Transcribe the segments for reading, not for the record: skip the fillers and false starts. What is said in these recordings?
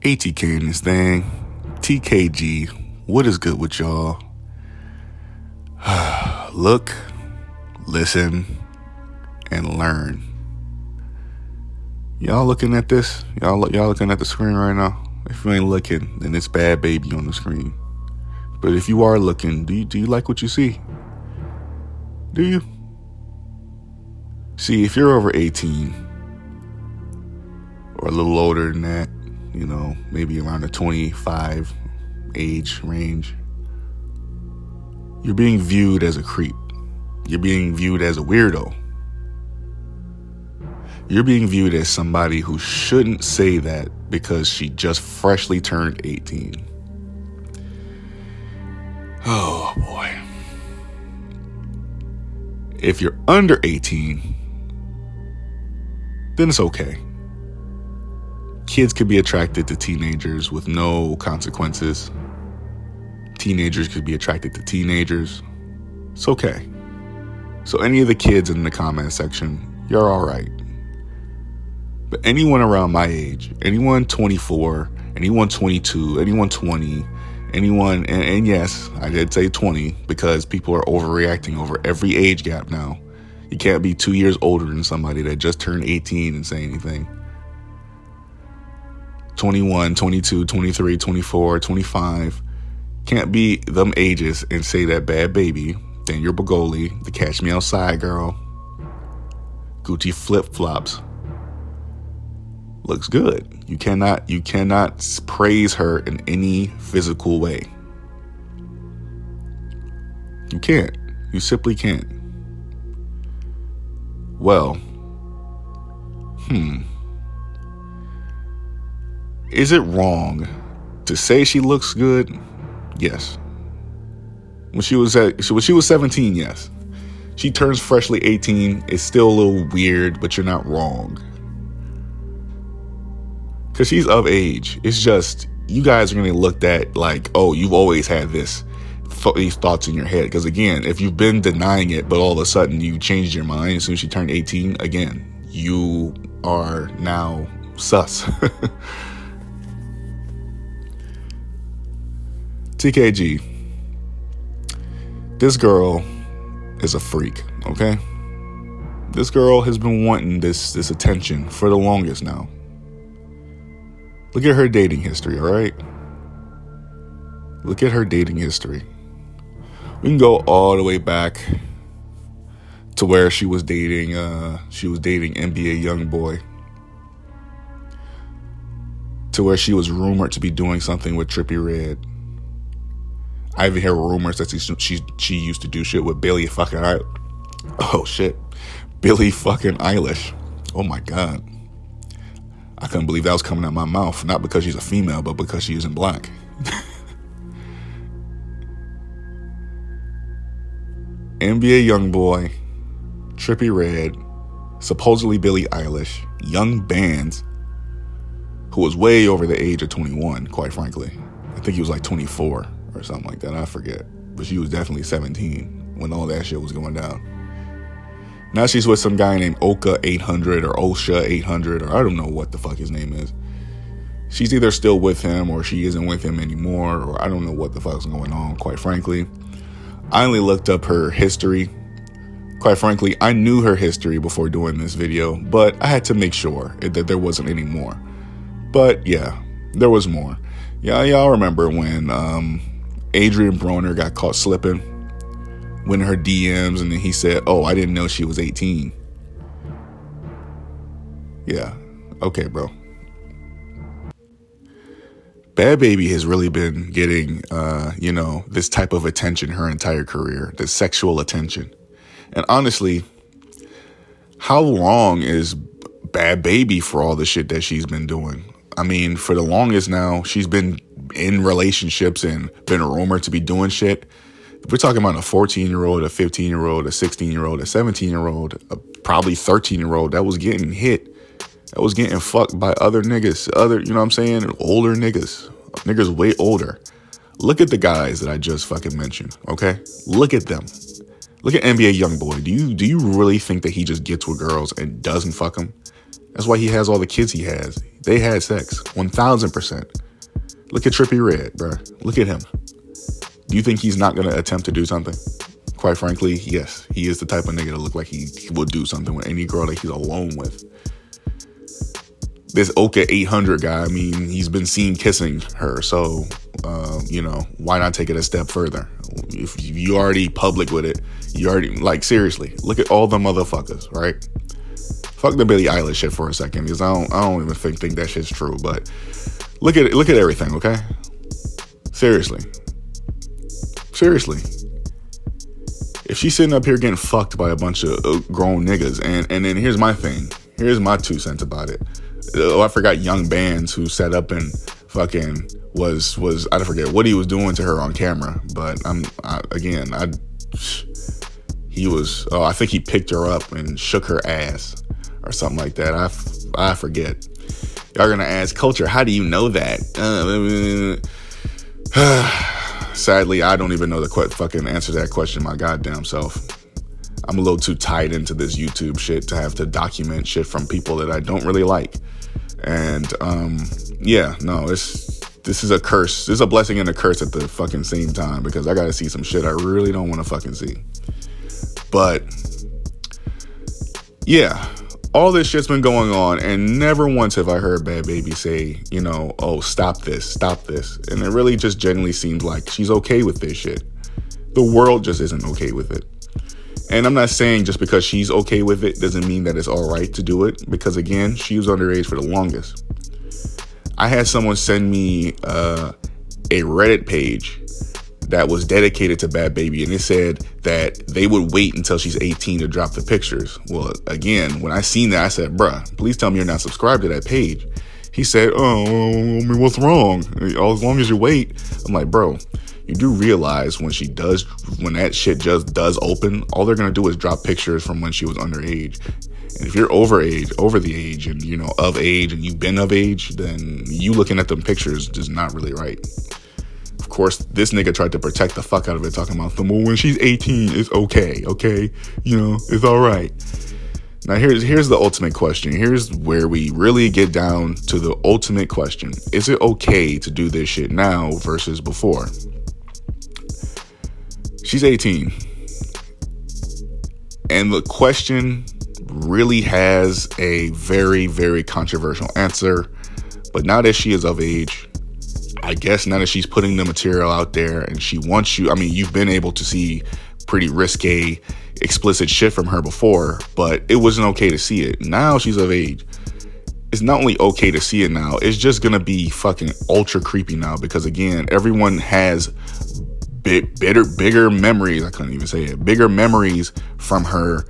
ATK in this thing. TKG. What is good with y'all? Look, listen, and learn. Y'all looking at this? Y'all looking at the screen right now? If you ain't looking, then it's Bhad Bhabie on the screen. But if you are looking, do you like what you see? Do you? See, if you're over 18 or a little older than that, maybe around the 25 age range, you're being viewed as a creep. You're being viewed as a weirdo. You're being viewed as somebody who shouldn't say that because she just freshly turned 18. Oh boy. If you're under 18, then it's okay. Kids could be attracted to teenagers with no consequences. Teenagers could be attracted to teenagers. It's okay. So any of the kids in the comment section, you're all right. But anyone around my age, anyone 24, anyone 22, anyone 20, anyone, and yes, I did say 20 because people are overreacting over every age gap now. You can't be 2 years older than somebody that just turned 18 and say anything. 21, 22, 23, 24, 25. Can't be them ages and say that Bhad Bhabie, Daniel Bergoli, the Catch Me Outside girl, Gucci flip-flops, looks good. You cannot praise her in any physical way. You can't. You simply can't. Well, is it wrong to say she looks good? Yes. When she was 17, yes. She turns freshly 18. It's still a little weird, but you're not wrong. Because she's of age. It's just, you guys are going to look at like, oh, you've always had these thoughts in your head. Because again, if you've been denying it, but all of a sudden you changed your mind as soon as you turned 18, again, you are now sus. TKG. This girl is a freak, okay? This girl has been wanting this attention for the longest now. Look at her dating history, all right? Look at her dating history. We can go all the way back to where she was dating NBA YoungBoy. To where she was rumored to be doing something with Trippie Redd. I even hear rumors that she used to do shit with Billie fucking Eilish. Oh my God. I couldn't believe that was coming out my mouth. Not because she's a female, but because she isn't black. NBA YoungBoy, Trippie Redd, supposedly Billie Eilish, young bands, who was way over the age of 21, quite frankly. I think he was like 24 or something like that. I forget. But she was definitely 17 when all that shit was going down. Now she's with some guy named Oka 800 or Osha 800 or I don't know what the fuck his name is. She's either still with him or she isn't with him anymore, or I don't know what the fuck's going on, quite frankly. I only looked up her history. Quite frankly, I knew her history before doing this video, but I had to make sure that there wasn't any more. But yeah, there was more. Yeah, y'all remember when Adrian Broner got caught slipping, went in her DMs, and then he said, oh, I didn't know she was 18. Yeah, okay, bro. Bhad Bhabie has really been getting, this type of attention her entire career, this sexual attention. And honestly, how wrong is Bhad Bhabie for all the shit that she's been doing? I mean, for the longest now, she's been in relationships and been rumored to be doing shit. We're talking about a 14-year-old, a 15-year-old, a 16-year-old, a 17-year-old, a probably 13-year-old that was getting hit. That was getting fucked by other niggas, older niggas way older. Look at the guys that I just fucking mentioned, okay? Look at them. Look at NBA YoungBoy. Do you really think that he just gets with girls and doesn't fuck them? That's why he has all the kids he has. They had sex, 1,000%. Look at Trippie Redd, bro. Look at him. Do you think he's not going to attempt to do something? Quite frankly, yes. He is the type of nigga to look like he will do something with any girl that he's alone with. This Oka 800 guy, I mean, he's been seen kissing her. So, why not take it a step further? If you already public with it, you already, like, seriously, look at all the motherfuckers, right? Fuck the Billie Eilish shit for a second, because I don't even think that shit's true. But look at everything, okay? Seriously. If she's sitting up here getting fucked by a bunch of grown niggas, and then here's my thing. Here's my 2 cents about it. I forgot Young Bands, who set up and fucking was I forget what he was doing to her on camera, but I think he picked her up and shook her ass or something like that. I forget. Y'all gonna ask, Culture, how do you know that? Sadly, I don't even know the fucking answer to that question my goddamn self. I'm a little too tied into this YouTube shit to have to document shit from people that I don't really like. And this is a curse. This is a blessing and a curse at the fucking same time, because I gotta see some shit I really don't want to fucking see. But yeah, all this shit's been going on, and never once have I heard Bhad Bhabie say, oh, stop this. And it really just genuinely seems like she's okay with this shit. The world just isn't okay with it. And I'm not saying just because she's okay with it doesn't mean that it's all right to do it, because again, she was underage for the longest. I had someone send me a Reddit page that was dedicated to Bhad Bhabie, and it said that they would wait until she's 18 to drop the pictures. Well, again, when I seen that, I said, bruh, please tell me you're not subscribed to that page. He said, what's wrong? As long as you wait. I'm like, bro, you do realize when that shit just does open, all they're going to do is drop pictures from when she was underage. And if you're over the age and, of age, and you've been of age, then you looking at them pictures is not really right. Of course, this nigga tried to protect the fuck out of it, talking about when she's 18, it's okay? It's all right. Now, here's the ultimate question. Here's where we really get down to the ultimate question. Is it okay to do this shit now versus before? She's 18. And the question really has a very, very controversial answer. But now that she is of age, I guess now that she's putting the material out there and she wants you, you've been able to see pretty risque, explicit shit from her before, but it wasn't okay to see it. Now she's of age. It's not only okay to see it now, it's just gonna be fucking ultra creepy now, because again, everyone has bigger memories. I couldn't even say it. Bigger memories from her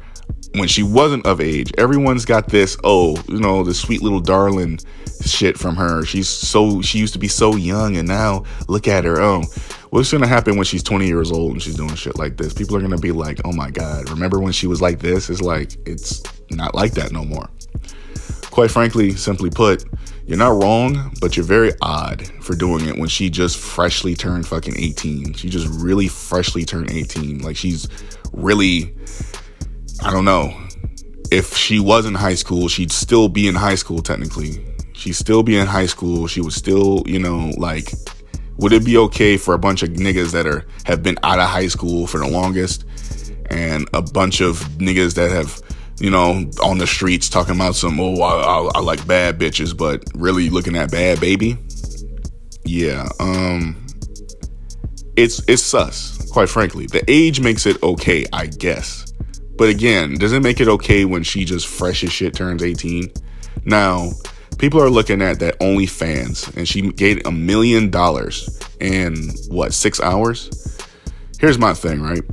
when she wasn't of age. Everyone's got this, the sweet little darling shit from her. She used to be so young, and now look at her. What's gonna happen when she's 20 years old and she's doing shit like this? People are gonna be like, oh my God, remember when she was like this? It's like, it's not like that no more. Quite frankly, simply put, you're not wrong, but you're very odd for doing it when she just freshly turned fucking 18. She just really freshly turned 18. Like, she's really, I don't know. If she was in high school, she'd still be in high school technically. She'd still be in high school. She would still, would it be okay for a bunch of niggas that have been out of high school for the longest, and a bunch of niggas that have, on the streets talking about some, I like bad bitches, but really looking at Bhad Bhabie? Yeah, it's sus, quite frankly. The age makes it okay, I guess. But again, does it make it okay when she just fresh as shit turns 18? Now, people are looking at that OnlyFans, and she gave $1 million in 6 hours? Here's my thing, right?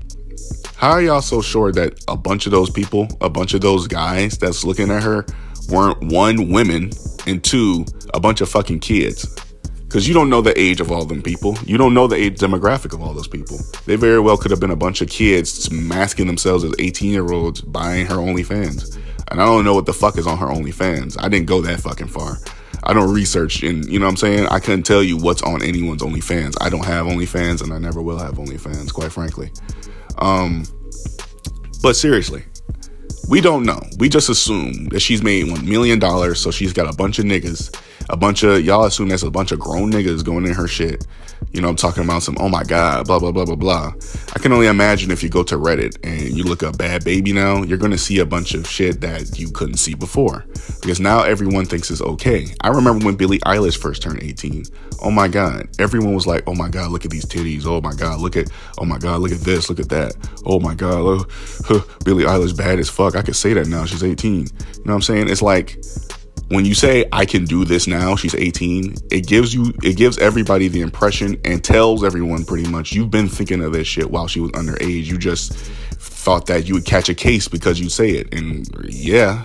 How are y'all so sure that a bunch of those people, a bunch of those guys that's looking at her weren't, 1, women, and 2, a bunch of fucking kids? Because you don't know the age of all them people. You don't know the age demographic of all those people. They very well could have been a bunch of kids masking themselves as 18-year-olds buying her OnlyFans. And I don't know what the fuck is on her OnlyFans. I didn't go that fucking far. I don't research, and you know what I'm saying? I couldn't tell you what's on anyone's OnlyFans. I don't have OnlyFans, and I never will have OnlyFans, quite frankly. But seriously, We don't know. We just assume that she's made $1 million, so she's got a bunch of niggas. Y'all assume that's a bunch of grown niggas going in her shit. You know, I'm talking about some, oh my God, blah, blah, blah, blah, blah. I can only imagine if you go to Reddit and you look up Bhad Bhabie now, you're going to see a bunch of shit that you couldn't see before. Because now everyone thinks it's okay. I remember when Billie Eilish first turned 18. Oh my God. Everyone was like, oh my God, look at these titties. Oh my God, look at this, look at that. Oh my God, Billie Eilish bad as fuck. I could say that now. She's 18. You know what I'm saying? It's like, when you say I can do this now, she's 18, it gives everybody the impression and tells everyone pretty much you've been thinking of this shit while she was underage. You just thought that you would catch a case because you say it. And yeah,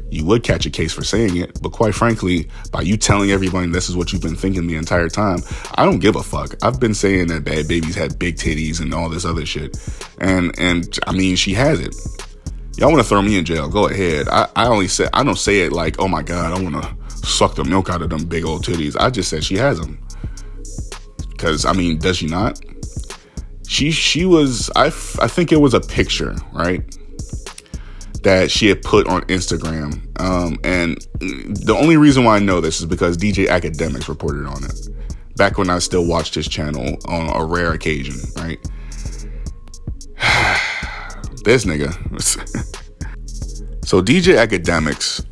you would catch a case for saying it. But quite frankly, by you telling everybody this is what you've been thinking the entire time, I don't give a fuck. I've been saying that Bhad Bhabie's had big titties and all this other shit. And I mean, she has it. Y'all want to throw me in jail? Go ahead. I don't say it like, oh my God, I want to suck the milk out of them big old titties. I just said she has them. Because, I mean, does she not? She was, I think it was a picture, right? That she had put on Instagram. And the only reason why I know this is because DJ Academics reported on it. Back when I still watched his channel on a rare occasion, right? This nigga. So DJ Academics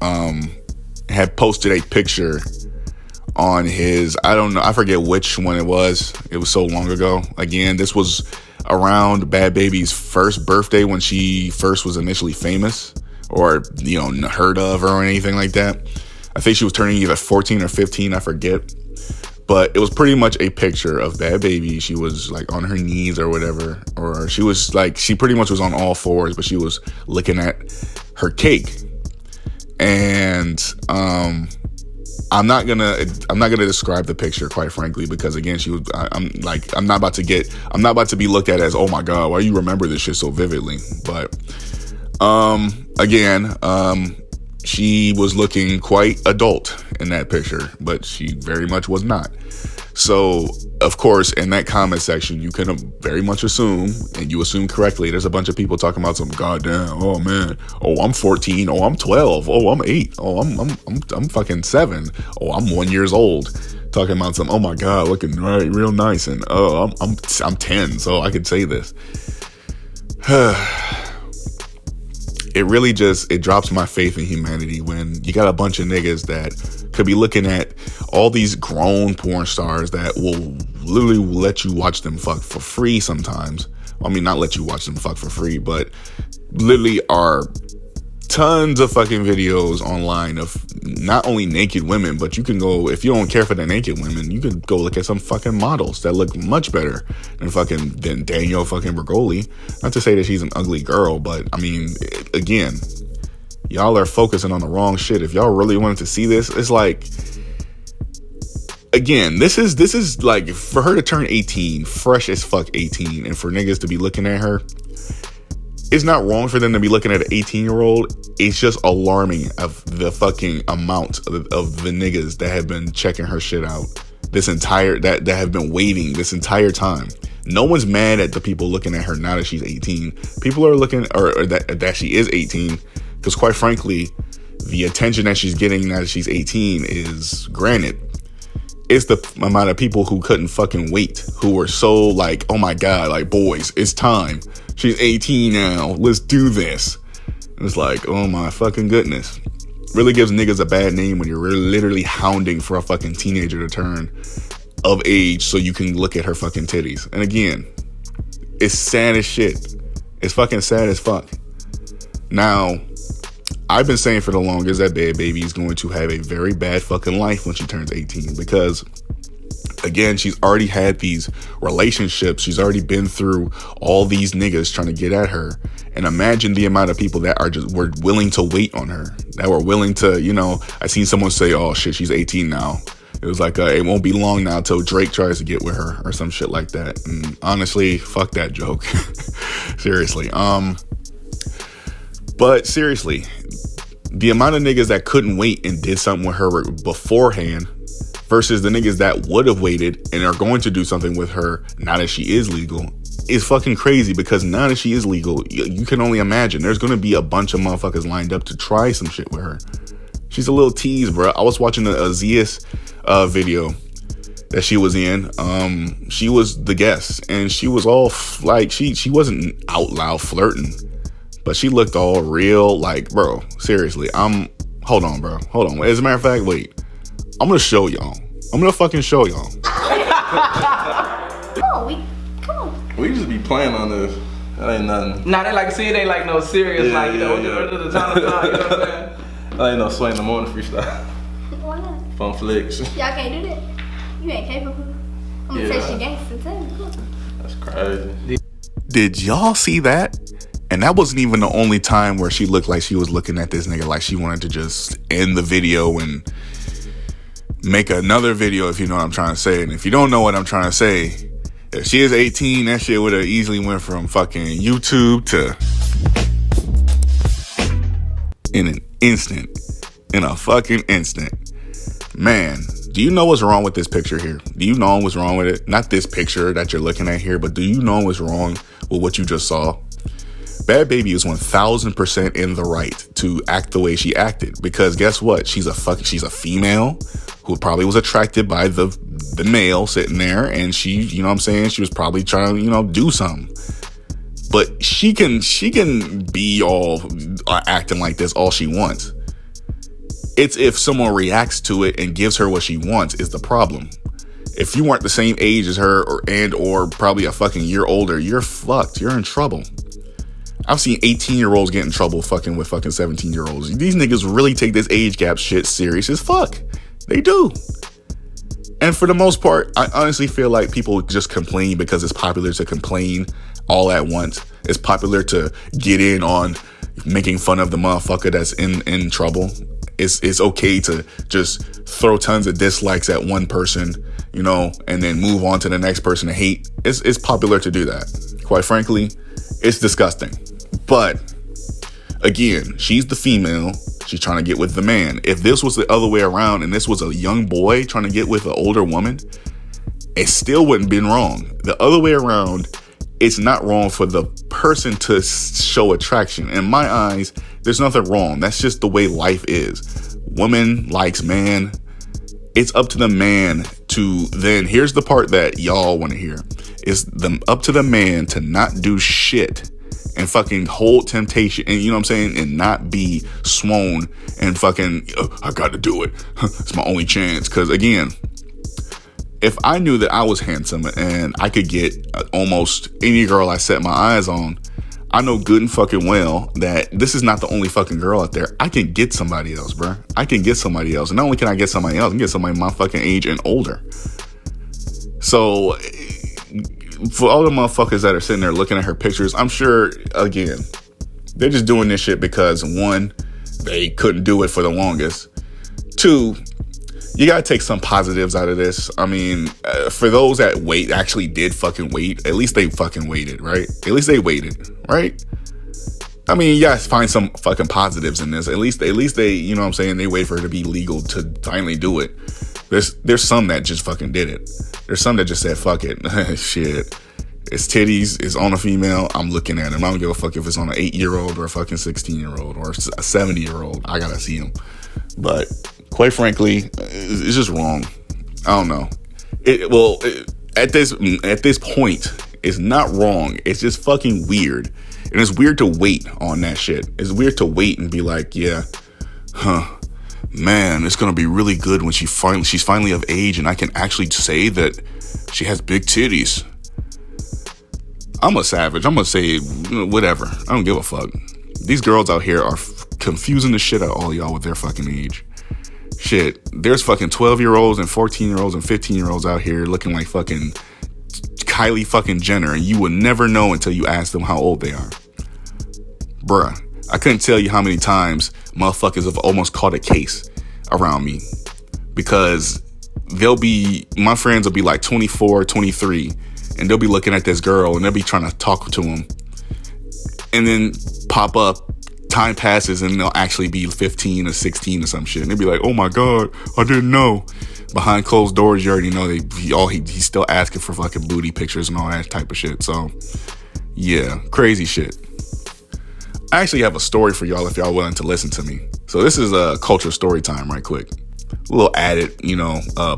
had posted a picture on his, I don't know, I forget which one it was. It was so long ago. Again, this was around Bhad Bhabie's first birthday when she first was initially famous or, you know, heard of or anything like that. I think she was turning either 14 or 15, I forget. But it was pretty much a picture of Bhad Bhabie. She was like on her knees or whatever. Or she was like, she pretty much was on all fours, but she was looking at her cake. And I'm not gonna describe the picture, quite frankly, because again, I'm not about to be looked at as, oh my God, why you remember this shit so vividly? But again, she was looking quite adult in that picture, but she very much was not. So, of course, in that comment section, you can very much assume, and you assume correctly, there's a bunch of people talking about some goddamn, oh man, oh I'm 14, oh I'm 12, oh I'm 8, oh I'm fucking 7, oh I'm 1 year old. Talking about some, oh my God, looking right, real nice, and oh I'm 10, so I could say this. It really just, it drops my faith in humanity when you got a bunch of niggas that could be looking at all these grown porn stars that will literally let you watch them fuck for free sometimes. I mean, not let you watch them fuck for free, but literally are tons of fucking videos online of not only naked women, but you can go, if you don't care for the naked women, you can go look at some fucking models that look much better than Danielle fucking Bergoli. Not to say that she's an ugly girl, but I mean, again, y'all are focusing on the wrong shit. If y'all really wanted to see this, it's like, again, this is like, for her to turn 18, fresh as fuck 18, and for niggas to be looking at her, it's not wrong for them to be looking at an 18-year-old. It's just alarming of the fucking amount of the niggas that have been checking her shit out that have been waiting this entire time. No one's mad at the people looking at her now that she's 18. People are looking, or that she is 18, because quite frankly, the attention that she's getting now that she's 18 is granted. It's the amount of people who couldn't fucking wait, who were so like, oh my God, like, boys, it's time. She's 18 now. Let's do this. And it's like, oh my fucking goodness. Really gives niggas a bad name when you're literally hounding for a fucking teenager to turn of age so you can look at her fucking titties. And again, it's sad as shit. It's fucking sad as fuck. Now, I've been saying for the longest that Bhad Bhabie is going to have a very bad fucking life when she turns 18 because, again, she's already had these relationships. She's already been through all these niggas trying to get at her. And imagine the amount of people that were willing to wait on her, that were willing to, you know, I seen someone say, oh shit, she's 18 now. It was like, it won't be long now till Drake tries to get with her or some shit like that. And honestly, fuck that joke. Seriously. But seriously, the amount of niggas that couldn't wait and did something with her beforehand versus the niggas that would have waited and are going to do something with her now that she is legal is fucking crazy because now that she is legal, you can only imagine there's going to be a bunch of motherfuckers lined up to try some shit with her. She's a little tease, bro. I was watching a Zias video that she was in. She was the guest, and she was all like, she wasn't out loud flirting, but she looked all real. Like, bro, seriously, hold on, bro. Hold on. As a matter of fact, wait. I'm going to show y'all. I'm going to fucking show y'all. Come on. We just be playing on this. That ain't nothing. Nah, they like, see, it ain't like no serious, like, you know, what the time, you know what I'm saying? That ain't no swing in the morning freestyle. Why not? Fun flicks. Y'all can't do that. You ain't capable. I'm gonna test your gangster too. That's crazy. Did y'all see that? And that wasn't even the only time where she looked like she was looking at this nigga like she wanted to just end the video and make another video, if you know what I'm trying to say. And if you don't know what I'm trying to say, if she is 18, that shit would have easily went from fucking YouTube to in an instant. In a fucking instant. Man, do you know what's wrong with this picture here? Do you know what's wrong with it? Not this picture that you're looking at here, but do you know what's wrong with what you just saw? Bhad Bhabie is 1000% in the right to act the way she acted, because guess what? She's a female who probably was attracted by the male sitting there, and she, you know what I'm saying, she was probably trying to, you know, do something. But she can be all acting like this all she wants. It's if someone reacts to it and gives her what she wants is the problem. If you weren't the same age as her or probably a fucking year older, you're fucked. You're in trouble. I've seen 18-year-olds get in trouble fucking with fucking 17-year-olds. These niggas really take this age gap shit serious as fuck. They do. And for the most part, I honestly feel like people just complain because it's popular to complain all at once. It's popular to get in on making fun of the motherfucker that's in trouble. It's okay to just throw tons of dislikes at one person, you know, and then move on to the next person to hate. It's popular to do that. Quite frankly, it's disgusting. But again, she's the female. She's trying to get with the man. If this was the other way around and this was a young boy trying to get with an older woman, it still wouldn't been wrong. The other way around, it's not wrong for the person to show attraction. In my eyes, there's nothing wrong. That's just the way life is. Woman likes man. It's up to the man to then, here's the part that y'all want to hear. It's up to the man to not do shit and fucking hold temptation, and you know what I'm saying, and not be swoon and fucking, I got to do it. It's my only chance. Because again, if I knew that I was handsome and I could get almost any girl I set my eyes on, I know good and fucking well that this is not the only fucking girl out there. I can get somebody else, bro. I can get somebody else. And not only can I get somebody else, I can get somebody my fucking age and older. So for all the motherfuckers that are sitting there looking at her pictures, I'm sure, again, they're just doing this shit because, one, they couldn't do it for the longest. Two, you gotta take some positives out of this. I mean, for those that actually did fucking wait, at least they fucking waited, right? At least they waited, right? I mean, you gotta find some fucking positives in this. At least they, you know what I'm saying, they wait for her to be legal to finally do it. There's some that just fucking did it. There's some that just said, fuck it. Shit. It's titties, it's on a female, I'm looking at him. I don't give a fuck if it's on an 8-year-old or a fucking 16-year-old or a 70-year-old. I gotta see him. But quite frankly, it's just wrong. I don't know. At this point, it's not wrong. It's just fucking weird. And it's weird to wait on that shit. It's weird to wait and be like, yeah, man, it's gonna be really good when she's finally of age and I can actually say that she has big titties. I'm a savage. I'm gonna say whatever. I don't give a fuck. These girls out here are confusing the shit out of all y'all with their fucking age. Shit, there's fucking 12-year-olds and 14-year-olds and 15-year-olds out here looking like fucking Kylie fucking Jenner, and you would never know until you ask them how old they are. Bruh, I couldn't tell you how many times motherfuckers have almost caught a case around me because my friends will be like 24, 23, and they'll be looking at this girl and they'll be trying to talk to them, and then pop up, time passes and they'll actually be 15 or 16 or some shit, and they'll be like, oh my god, I didn't know. behind closed doors, you already know he's still asking for fucking booty pictures and all that type of shit. So yeah, crazy shit. I actually have a story for y'all if y'all willing to listen to me. So this is a culture story time right quick. A little added,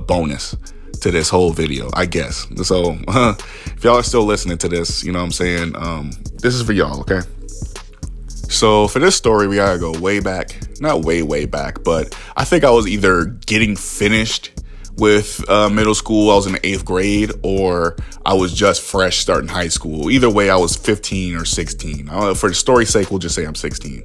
bonus to this whole video, I guess. So if y'all are still listening to this, you know what I'm saying? This is for y'all, okay? So for this story, we gotta go way back. Not way back, but I think I was either getting finished with middle school, I was in the 8th grade, or I was just fresh starting high school. Either way, I was 15 or 16. For the story's sake, we'll just say I'm 16.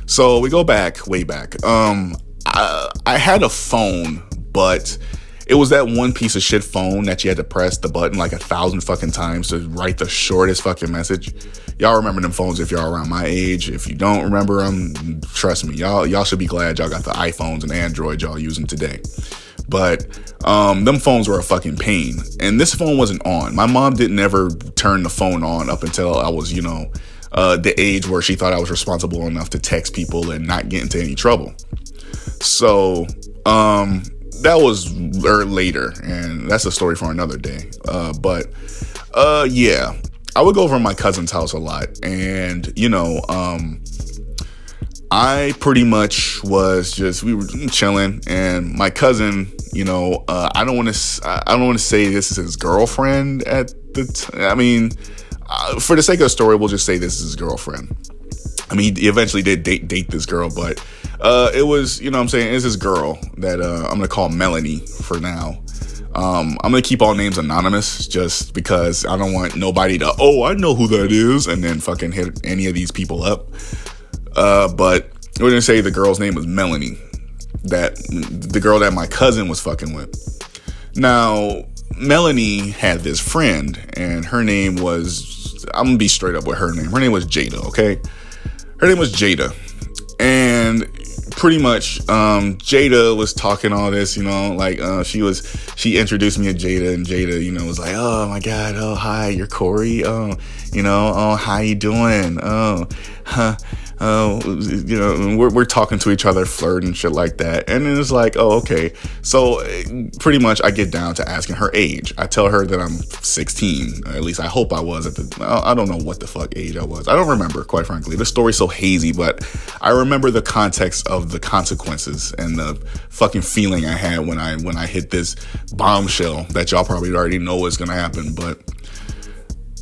So we go way back. I had a phone, but it was that one piece of shit phone that you had to press the button like 1,000 fucking times to write the shortest fucking message. Y'all remember them phones if y'all around my age. If you don't remember them, trust me, y'all should be glad y'all got the iPhones and Androids y'all using today. But them phones were a fucking pain. And this phone wasn't on. My mom didn't ever turn the phone on up until I was, the age where she thought I was responsible enough to text people and not get into any trouble. So that was later, and that's a story for another day. Yeah, I would go over to my cousin's house a lot, and I pretty much was we were chilling, and my cousin, I don't want to say this is his girlfriend at the for the sake of the story, we'll just say this is his girlfriend. I mean, he eventually did date this girl, but it was, it's this girl that I'm going to call Melanie for now. I'm going to keep all names anonymous just because I don't want nobody to, I know who that is, and then fucking hit any of these people up. But we're going to say the girl's name was Melanie, the girl that my cousin was fucking with. Now, Melanie had this friend, and her name was, I'm going to be straight up with her name. Her name was Jada, okay? Her name was Jada, and pretty much Jada was talking all this, she introduced me to Jada, and Jada, was like, oh my God, oh hi, you're Corey, oh how you doing, we're talking to each other, flirting, shit like that. And then it's like, oh, okay. So pretty much I get down to asking her age. I tell her that I'm 16, or at least I hope I was I don't know what the fuck age I was. I don't remember, quite frankly. The story's so hazy, but I remember the context of the consequences and the fucking feeling I had when I hit this bombshell that y'all probably already know is gonna happen. But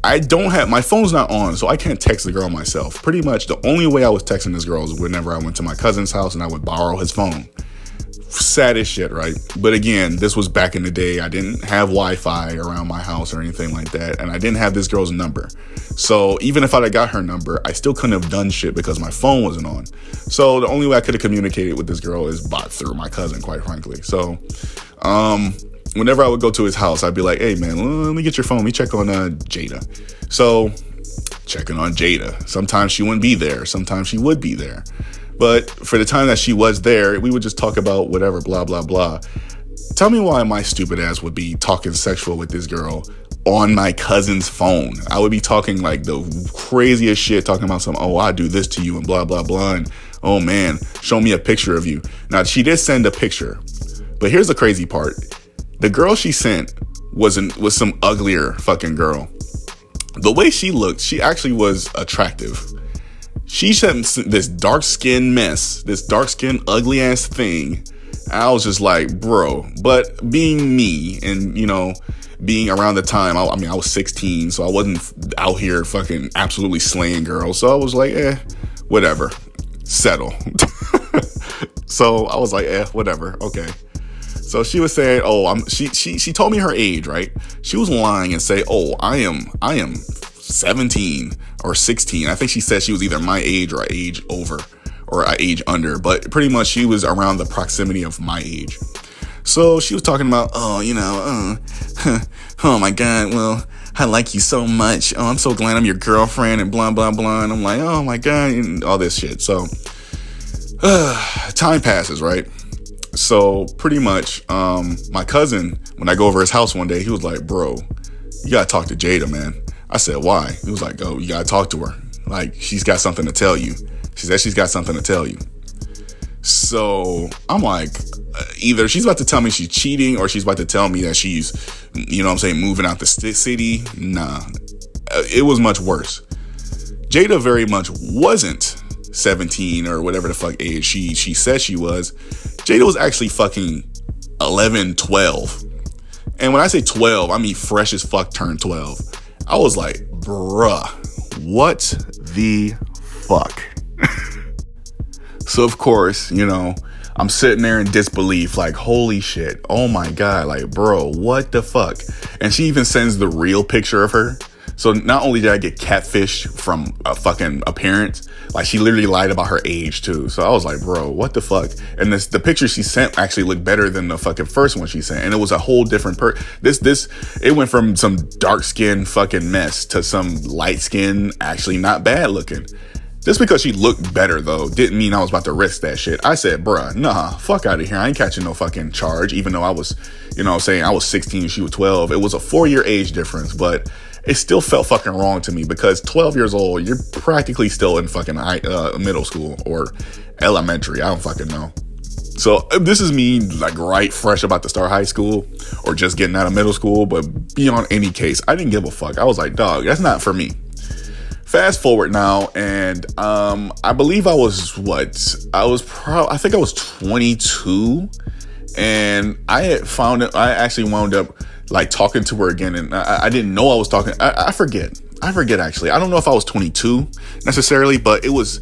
my phone's not on, so I can't text the girl myself. Pretty much the only way I was texting this girl is whenever I went to my cousin's house and I would borrow his phone. Sad as shit, right? But again, this was back in the day. I didn't have Wi-Fi around my house or anything like that, and I didn't have this girl's number. So even if I'd have got her number, I still couldn't have done shit because my phone wasn't on. So the only way I could have communicated with this girl is through my cousin, quite frankly. So, whenever I would go to his house, I'd be like, hey, man, let me get your phone. Let me check on Jada. So checking on Jada. Sometimes she wouldn't be there. Sometimes she would be there. But for the time that she was there, we would just talk about whatever, blah, blah, blah. Tell me why my stupid ass would be talking sexual with this girl on my cousin's phone. I would be talking like the craziest shit, talking about I do this to you and blah, blah, blah. And, oh, man, show me a picture of you. Now, she did send a picture. But here's the crazy part. The girl she sent was some uglier fucking girl. The way she looked, she actually was attractive. She sent this dark-skinned mess, this dark-skinned ugly-ass thing. I was just like, bro. But being me and, being around the time, I was 16, so I wasn't out here fucking absolutely slaying girls. So I was like, whatever. Settle. So I was like, whatever. Okay. So she was saying, she told me her age, right? She was lying and say, I am 17 or 16. I think she said she was either my age or age over or a age under, but pretty much she was around the proximity of my age. So she was talking about, oh my God, well, I like you so much. Oh, I'm so glad I'm your girlfriend and blah, blah, blah. And I'm like, oh my God, and all this shit. So time passes, right? So pretty much, my cousin, when I go over his house one day, he was like, bro, you gotta talk to Jada, man. I said, why? He was like, you gotta talk to her. Like, she's got something to tell you. She said she's got something to tell you. So I'm like, either she's about to tell me she's cheating or she's about to tell me that she's, you know what I'm saying, moving out the city. Nah, it was much worse. Jada very much wasn't 17 or whatever the fuck age she said she was. Jada was actually fucking 11, 12. And when I say 12, I mean fresh as fuck turned 12. I was like, bruh, what the fuck? So of course, you know, I'm sitting there in disbelief, like, holy shit, oh my God, like, bro, what the fuck? And she even sends the real picture of her. So not only did I get catfished from a fucking appearance, like she literally lied about her age too. So I was like, bro, what the fuck? And the picture she sent actually looked better than the fucking first one she sent. And it was a whole different it went from some dark skin fucking mess to some light skin, actually not bad looking. Just because she looked better though, didn't mean I was about to risk that shit. I said, bruh, nah, fuck out of here. I ain't catching no fucking charge, even though I was, you know what I'm saying, I was 16, she was 12. It was a 4-year age difference, but it still felt fucking wrong to me because 12 years old, you're practically still in fucking middle school or elementary. I don't fucking know. So this is me like right fresh about to start high school or just getting out of middle school. But beyond any case, I didn't give a fuck. I was like, dog, that's not for me. Fast forward now, and I believe I was I think I was 22, and I actually wound up like talking to her again, and I didn't know I was talking. I forget actually. I don't know if I was 22 necessarily, but it was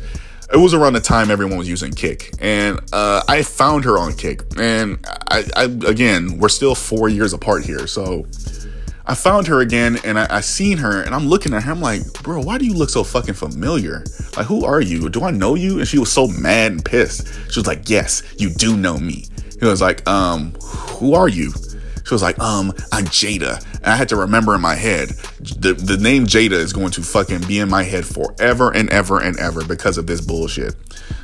around the time everyone was using Kik, and I found her on Kik, and I again, we're still 4 years apart here, so I found her again, and I seen her, and I'm looking at her. I'm like, bro, why do you look so fucking familiar? Like, who are you? Do I know you? And she was so mad and pissed. She was like, yes, you do know me. He was like, who are you? She was like, I'm Jada. And I had to remember in my head, the name Jada is going to fucking be in my head forever and ever and ever because of this bullshit.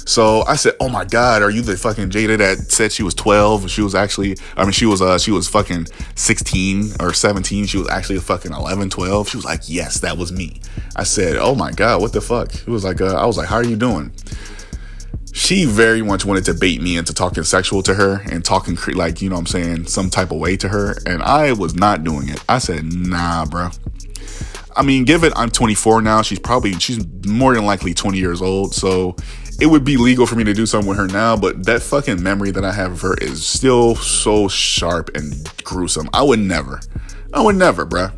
So I said, oh my God, are you the fucking Jada that said she was 12? She was actually, she was fucking 16 or 17. She was actually fucking 11, 12. She was like, yes, that was me. I said, oh my God, what the fuck? It was like, I was like, how are you doing? She very much wanted to bait me into talking sexual to her and talking like, you know what I'm saying, some type of way to her. And I was not doing it. I said, nah, bro. I mean, given I'm 24 now, she's more than likely 20 years old. So it would be legal for me to do something with her now. But that fucking memory that I have of her is still so sharp and gruesome. I would never, bro.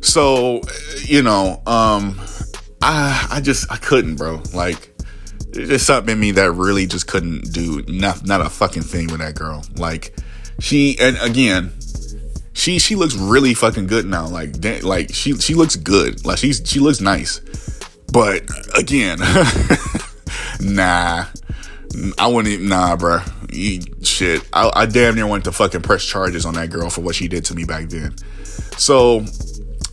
So, you know, I couldn't, bro. Like, there's something in me that really just couldn't do not a fucking thing with that girl. Like, she looks really fucking good now. Like she looks good. Like she looks nice. But again, nah, I wouldn't even, nah, bro. Shit, I damn near wanted to fucking press charges on that girl for what she did to me back then. So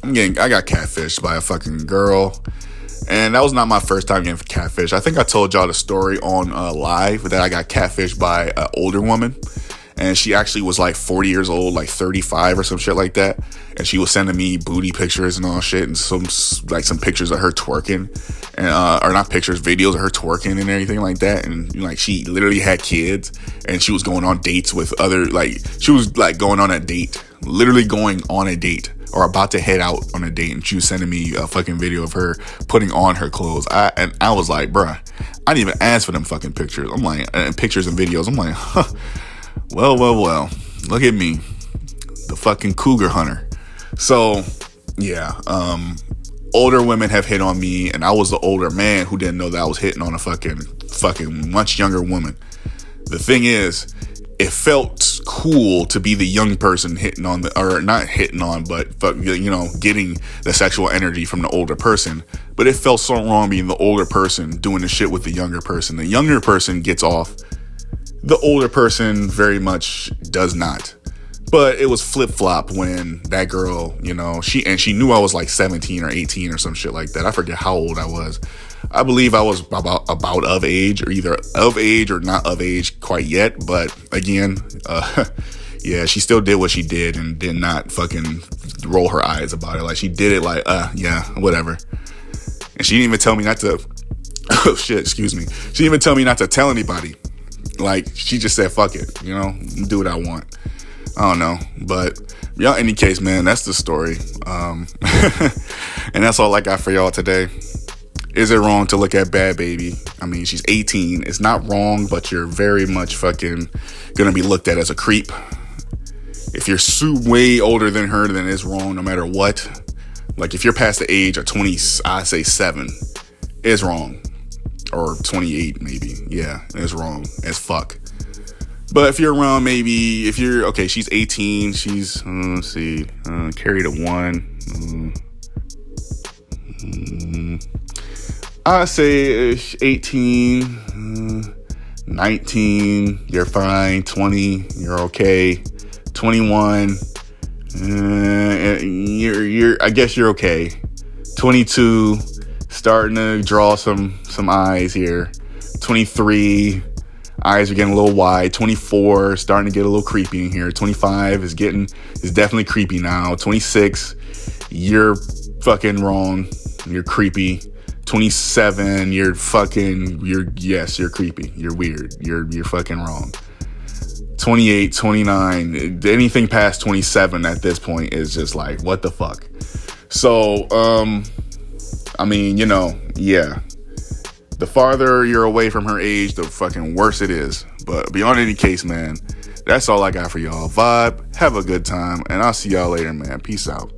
I got catfished by a fucking girl. And that was not my first time getting catfished. I think I told y'all the story on live that I got catfished by an older woman. And she actually was like 40 years old, like 35 or some shit like that. And she was sending me booty pictures and all shit, and some pictures of her twerking, and or not pictures, videos of her twerking and everything like that. And like she literally had kids, and she was going on dates with other, like she was like going on a date, literally going on a date or about to head out on a date, and she was sending me a fucking video of her putting on her clothes. I was like, bruh, I didn't even ask for them fucking pictures. I'm like, pictures and videos. I'm like, huh. Well, look at me, the fucking cougar hunter. So, yeah, older women have hit on me, and I was the older man who didn't know that I was hitting on a fucking much younger woman. The thing is, it felt cool to be the young person hitting on or not hitting on, but you know, getting the sexual energy from the older person. But it felt so wrong being the older person doing the shit with the younger person. The younger person gets off. The older person very much does not. But it was flip-flop when that girl, you know, she knew I was like 17 or 18 or some shit like that. I forget how old I was. I believe I was about of age, or either of age or not of age quite yet. But again, yeah, she still did what she did and did not fucking roll her eyes about it. Like, she did it like, yeah, whatever. And she didn't even tell me not to Oh shit, excuse me. She didn't even tell me not to tell anybody. Like, she just said, fuck it, you know, do what I want. I don't know. But y'all, any case, man, that's the story. And that's all I got for y'all today. Is it wrong to look at Bhad Bhabie? I mean, she's 18. It's not wrong, but you're very much fucking gonna be looked at as a creep. If you're way older than her, then it's wrong no matter what. Like, if you're past the age of 20, I say 7, it's wrong. Or 28, maybe. Yeah, it's wrong as fuck. But if you're around, maybe, if you're, okay, she's 18, she's, let's see, carried a 1. I say 18, 19, you're fine. 20, you're okay. 21, I guess you're okay. 22, starting to draw some eyes here. 23, eyes are getting a little wide. 24, starting to get a little creepy in here. 25 is definitely creepy now. 26, you're fucking wrong. You're creepy. 27, you're creepy. You're weird. You're fucking wrong. 28, 29, anything past 27 at this point is just like, what the fuck? So, I mean, you know, yeah. The farther you're away from her age, the fucking worse it is. But beyond any case, man, that's all I got for y'all. Vibe, have a good time, and I'll see y'all later, man. Peace out.